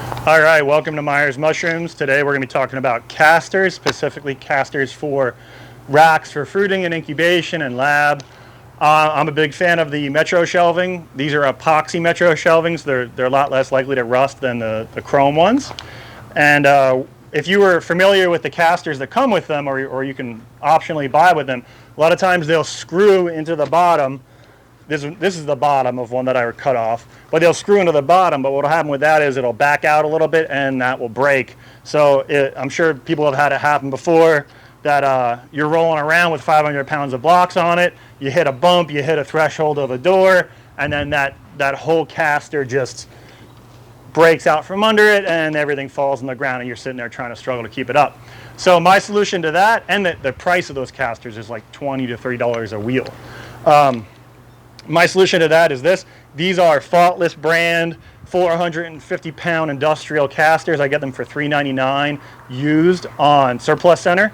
All right, welcome to Myers Mushrooms. Today we're going to be talking about casters, specifically casters for racks for fruiting and incubation and lab. I'm a big fan of the Metro shelving. These are epoxy Metro shelvings. They're a lot less likely to rust than the chrome ones. And if you were familiar with the casters that come with them, or you can optionally buy with them, a lot of times they'll screw into the bottom. This is the bottom of one that I cut off, but they'll screw into the bottom. But what will happen with that is it'll back out a little bit and that will break. So I'm sure people have had it happen before that you're rolling around with 500 pounds of blocks on it. You hit a bump, you hit a threshold of a door, and then that whole caster just breaks out from under it and everything falls on the ground and you're sitting there trying to struggle to keep it up. So my solution to that, and the price of those casters is like $20 to $30 a wheel. My solution to that is this. These are Faultless brand 450-pound industrial casters. I get them for $3.99 used on Surplus Center.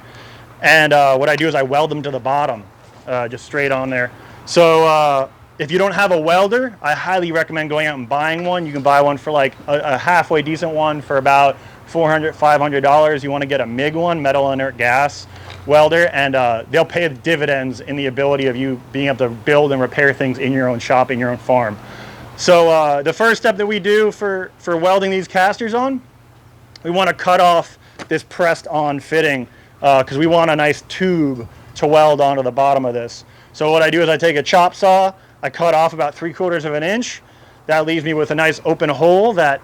And what I do is I weld them to the bottom, just straight on there. So if you don't have a welder, I highly recommend going out and buying one. You can buy one for like a halfway decent one for about $400, $500. You want to get a MIG one, metal inert gas welder, and they'll pay dividends in the ability of you being able to build and repair things in your own shop, in your own farm. So the first step that we do for welding these casters on, we want to cut off this pressed on fitting because we want a nice tube to weld onto the bottom of this. So what I do is I take a chop saw, I cut off about 3/4 of an inch. That leaves me with a nice open hole that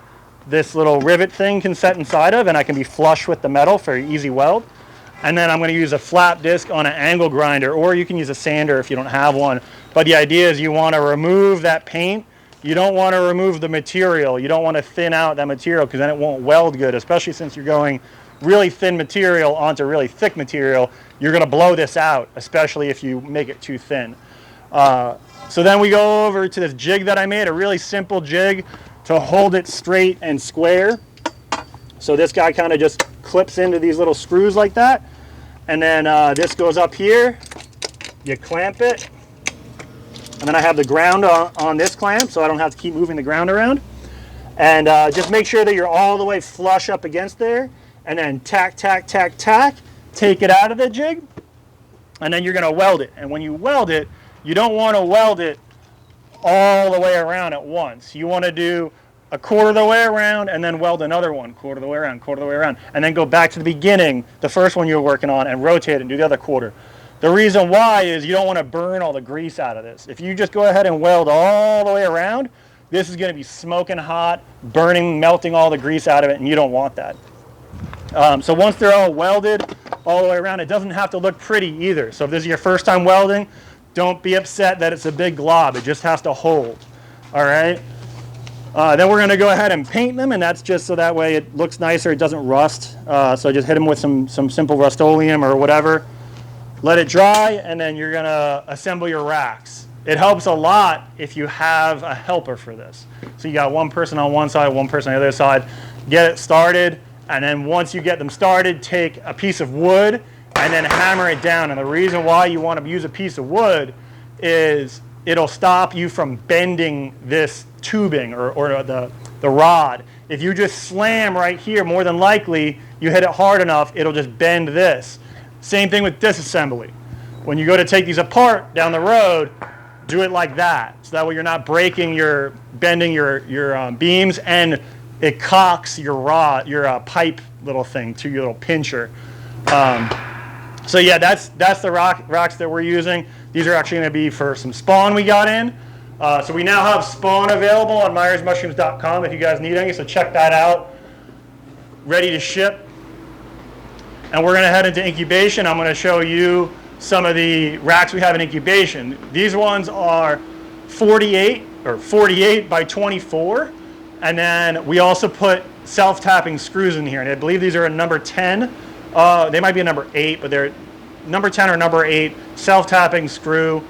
this little rivet thing can set inside of, and I can be flush with the metal for an easy weld. And then I'm going to use a flat disc on an angle grinder, or you can use a sander if you don't have one. But the idea is you want to remove that paint. You don't want to remove the material. You don't want to thin out that material because then it won't weld good, especially since you're going really thin material onto really thick material. You're going to blow this out, especially if you make it too thin. So then we go over to this jig that I made, a really simple jig to hold it straight and square. So this guy kind of just clips into these little screws like that. And then this goes up here. You clamp it. And then I have the ground on this clamp so I don't have to keep moving the ground around. And just make sure that you're all the way flush up against there. And then tack, tack, tack, tack. Take it out of the jig. And then you're going to weld it. And when you weld it, you don't want to weld it all the way around at once. You want to do a quarter of the way around and then weld another one, quarter of the way around, quarter of the way around, and then go back to the beginning, the first one you were working on, and rotate it and do the other quarter. The reason why is you don't want to burn all the grease out of this. If you just go ahead and weld all the way around, this is going to be smoking hot, burning, melting all the grease out of it, and you don't want that. So once they're all welded all the way around, it doesn't have to look pretty either. So if this is your first time welding, don't be upset that it's a big glob. It just has to hold. All right? Then we're going to go ahead and paint them, and that's just so that way it looks nicer, it doesn't rust. So just hit them with some simple Rust-Oleum or whatever. Let it dry, and then you're going to assemble your racks. It helps a lot if you have a helper for this. So you got one person on one side, one person on the other side. Get it started, and then once you get them started, take a piece of wood and then hammer it down. And the reason why you want to use a piece of wood is it'll stop you from bending this tubing or the rod. If you just slam right here, more than likely you hit it hard enough, it'll just bend this. Same thing with disassembly. When you go to take these apart down the road, do it like that. So that way you're not bending your beams, and it cocks your rod, your pipe little thing to your little pincher. So yeah, that's the rocks that we're using. These are actually going to be for some spawn we got in. So we now have spawn available on myersmushrooms.com if you guys need any, so check that out. Ready to ship. And we're going to head into incubation. I'm going to show you some of the racks we have in incubation. These ones are 48 by 24. And then we also put self-tapping screws in here. And I believe these are a number 10. They might be a number 8, but they're number 10 or number 8 self-tapping screw.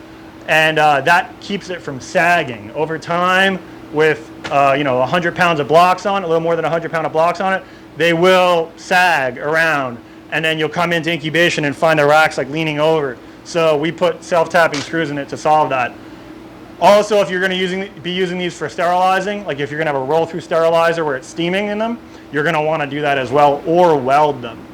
And that keeps it from sagging. Over time, with 100 pounds of blocks on it, a little more than 100 pounds of blocks on it, they will sag around. And then you'll come into incubation and find the racks like leaning over. So we put self-tapping screws in it to solve that. Also, if you're going to be using these for sterilizing, like if you're going to have a roll-through sterilizer where it's steaming in them, you're going to want to do that as well, or weld them.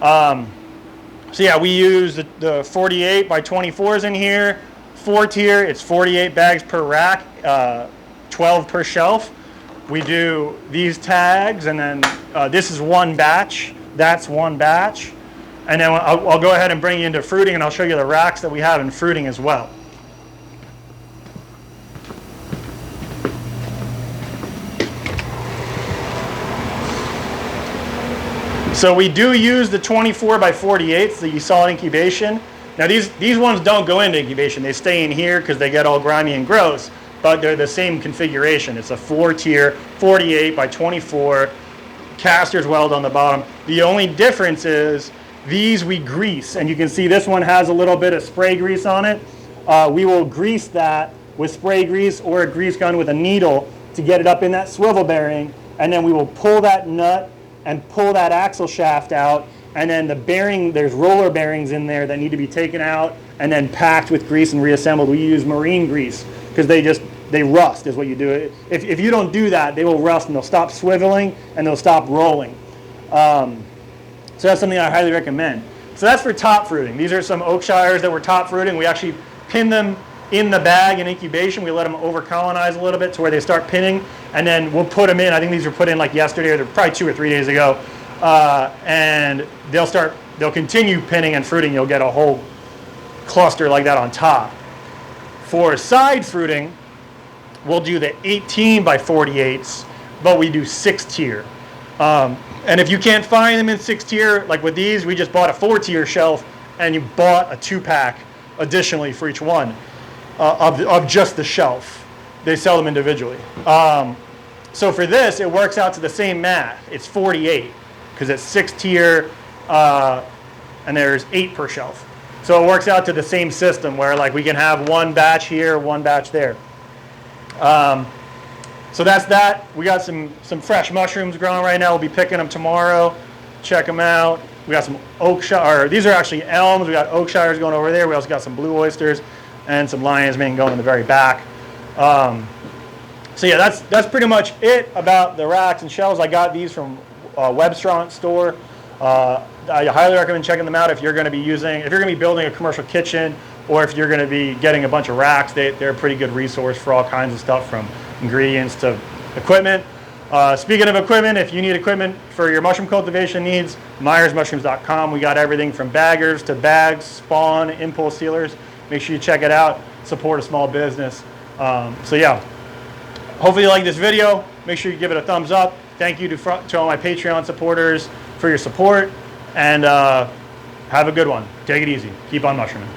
So yeah, we use the 48 by 24s in here, 4-tier. It's 48 bags per rack, 12 per shelf. We do these tags, and then this is one batch. That's one batch. And then I'll go ahead and bring you into fruiting, and I'll show you the racks that we have in fruiting as well. So we do use the 24 by 48s that you saw in incubation. Now these ones don't go into incubation. They stay in here because they get all grimy and gross, but they're the same configuration. It's a 4-tier, 48 by 24, casters weld on the bottom. The only difference is these we grease, and you can see this one has a little bit of spray grease on it. We will grease that with spray grease or a grease gun with a needle to get it up in that swivel bearing, and then we will pull that nut and pull that axle shaft out, and then the bearing, there's roller bearings in there that need to be taken out and then packed with grease and reassembled. We use marine grease because they rust is what you do. If you don't do that, they will rust and they'll stop swiveling and they'll stop rolling. So that's something I highly recommend. So that's for top fruiting. These are some Oakshires that were top fruiting. We actually pin them in the bag in incubation. We let them over colonize a little bit to where they start pinning, and then we'll put them in. I think these were put in like yesterday or probably 2 or 3 days ago, and they'll continue pinning and fruiting. You'll get a whole cluster like that on top. For side fruiting, we'll do the 18 by 48s, but we do 6-tier. And if you can't find them in 6-tier, like with these, we just bought a 4-tier shelf, and you bought a 2-pack additionally for each one. Of just the shelf. They sell them individually. So for this, it works out to the same math. It's 48 because it's 6-tier and there's 8 per shelf. So it works out to the same system where like we can have one batch here, one batch there. So that's that. We got some fresh mushrooms growing right now. We'll be picking them tomorrow. Check them out. We got some Oakshire. These are actually elms. We got Oakshires going over there. We also got some blue oysters and some lion's mane going in the very back. So yeah, that's pretty much it about the racks and shelves. I got these from Webstront store. I highly recommend checking them out if you're going to be building a commercial kitchen, or if you're going to be getting a bunch of racks. They're a pretty good resource for all kinds of stuff, from ingredients to equipment. Speaking of equipment, if you need equipment for your mushroom cultivation needs, MyersMushrooms.com. We got everything from baggers to bags, spawn, impulse sealers. Make sure you check it out. Support a small business. So yeah, hopefully you like this video. Make sure you give it a thumbs up. Thank you to all my Patreon supporters for your support, and have a good one. Take it easy. Keep on mushrooming.